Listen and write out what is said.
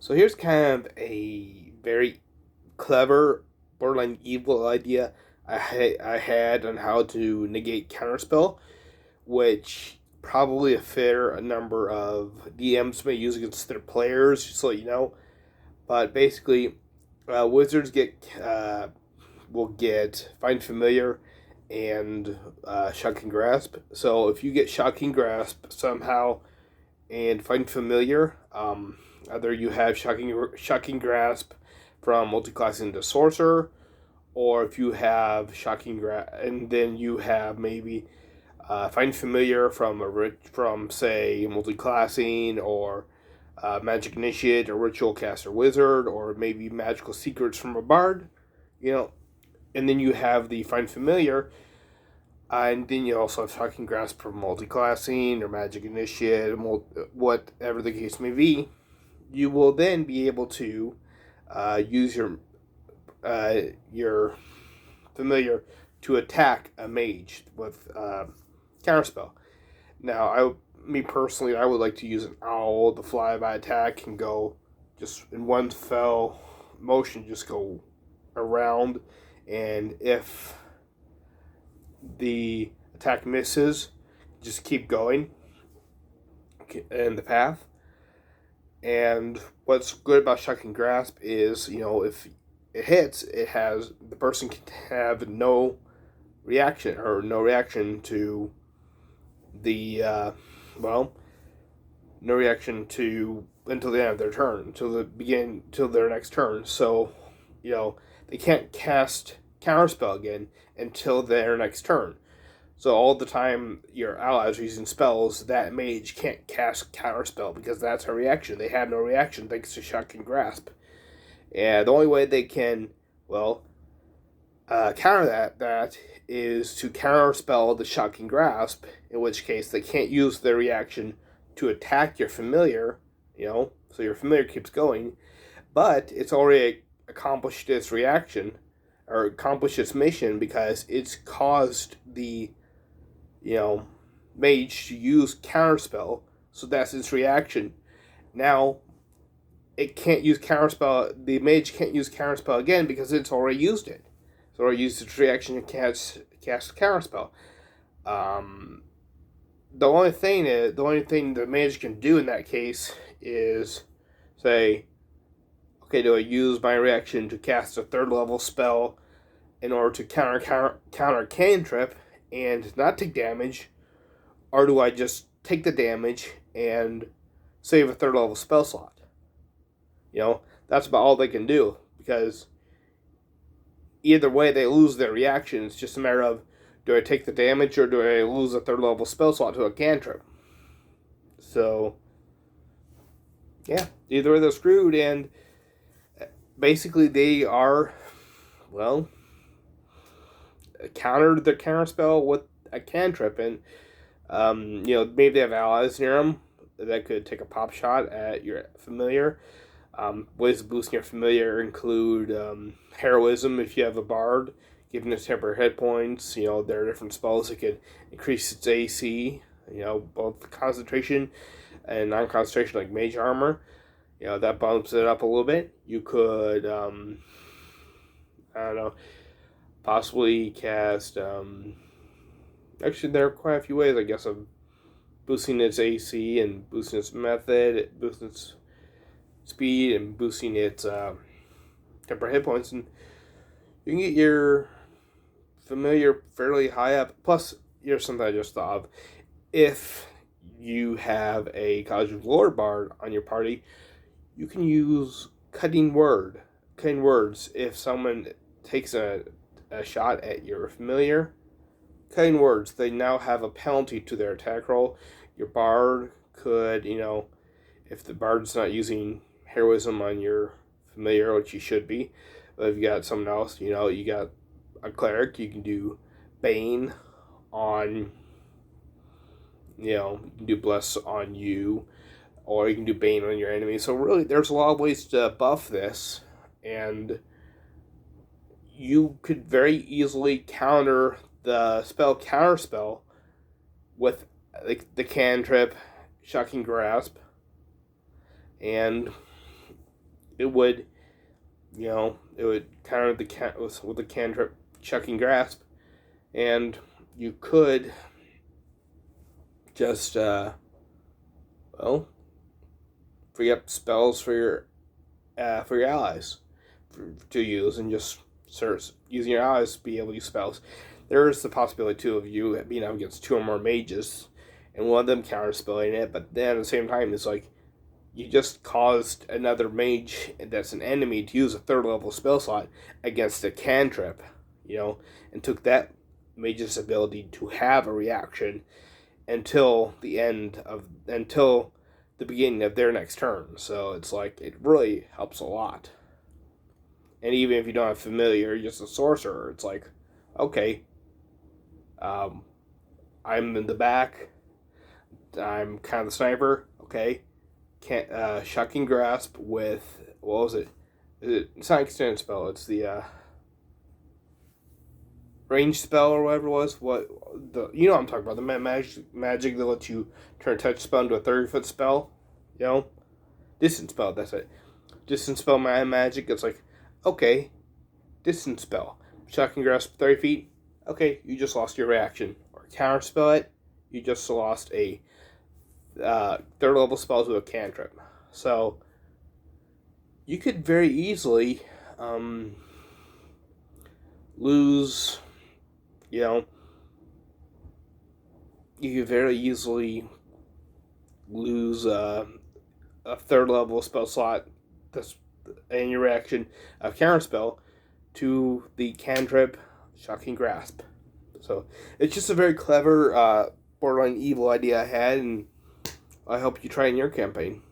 So here's kind of a very clever, borderline evil idea I had on how to negate Counterspell, which probably a fair number of DMs may use against their players, just to let you know. But basically, wizards will get Find Familiar and Shocking Grasp. So if you get Shocking Grasp somehow and Find Familiar, either you have Shocking Grasp from multiclassing into Sorcerer, or if you have Shocking Grasp, and then you have maybe Find Familiar from say multiclassing or Magic Initiate or Ritual Caster Wizard, or maybe Magical Secrets from a Bard, you know, and then you have the Find Familiar, and then you also have Shocking Grasp from multiclassing or Magic Initiate, whatever the case may be. You will then be able to use your familiar to attack a mage with Counterspell. Now, me personally, I would like to use an owl, the flyby attack, and go just in one fell motion, just go around, and if the attack misses, just keep going in the path. And what's good about Shocking Grasp is, if it hits, the person can have no reaction to the no reaction to until the end of their turn, until their next turn. So, they can't cast Counterspell again until their next turn. So all the time your allies are using spells, that mage can't cast Counterspell because that's her reaction. They have no reaction thanks to Shocking Grasp. And the only way they can, counter that is to Counterspell the Shocking Grasp, in which case they can't use their reaction to attack your familiar, so your familiar keeps going, but it's already accomplished its reaction, or accomplished its mission, because it's caused the mage to use Counterspell, so that's its reaction. Now, it can't use Counterspell, the mage can't use Counterspell again because it's already used it. It's already used its reaction to cast Counterspell. The only thing the mage can do in that case is say, okay, do I use my reaction to cast a third level spell in order to counter Cantrip and not take damage, or do I just take the damage and save a third level spell slot? That's about all they can do, because either way they lose their reaction. It's just a matter of, do I take the damage or do I lose a third level spell slot to a cantrip? So, yeah, either way they're screwed, and basically they are, countered the counterspell with a cantrip, and maybe they have allies near them that could take a pop shot at your familiar. Ways of boosting your familiar include heroism if you have a bard, giving it temporary hit points. There are different spells that could increase its AC, both concentration and non-concentration, like mage armor. That bumps it up a little bit. You could, possibly cast, actually there are quite a few ways, I guess, of boosting its AC and boosting its method, boosting its speed, and boosting its temporary hit points, and you can get your familiar fairly high up. Plus, here's something I just thought of: if you have a College of Lore bard on your party, you can use cutting words. If someone takes a shot at your familiar, cutting words, they now have a penalty to their attack roll. Your bard could, if the bard's not using heroism on your familiar, which you should be, but if you got someone else, you got a cleric, you can do Bane on, you can do Bless on you, or you can do Bane on your enemy. So really, there's a lot of ways to buff this, and you could very easily counter the spell Counterspell with the cantrip Shocking Grasp, and it would, it would counter with the Cantrip Shocking Grasp, and you could just free up spells for your allies to use, and just start using your allies to be able to use spells. There is the possibility too of you being up against 2 or more mages, and one of them counterspelling it. But then at the same time, it's like you just caused another mage that's an enemy to use a 3rd level spell slot against a cantrip, and took that mage's ability to have a reaction until the beginning of their next turn. So it's like, it really helps a lot. And even if you don't have familiar, you're just a sorcerer, it's like, okay, I'm in the back, I'm kind of the sniper, okay, Shocking Grasp with, what was it? It's not extended spell, it's the range spell or whatever it was. What what I'm talking about, the magic that lets you turn a touch spell into a 30-foot spell, distance spell. That's it. Distance spell magic. It's like, okay, distance spell, Shocking Grasp 30 feet. Okay, you just lost your reaction. Or counterspell it. You just lost a 3rd level spell to a cantrip. So you could very easily lose. You could very easily lose a 3rd level spell slot that's in your reaction of counterspell to the cantrip Shocking Grasp. So it's just a very clever borderline evil idea I had, and I hope you try in your campaign.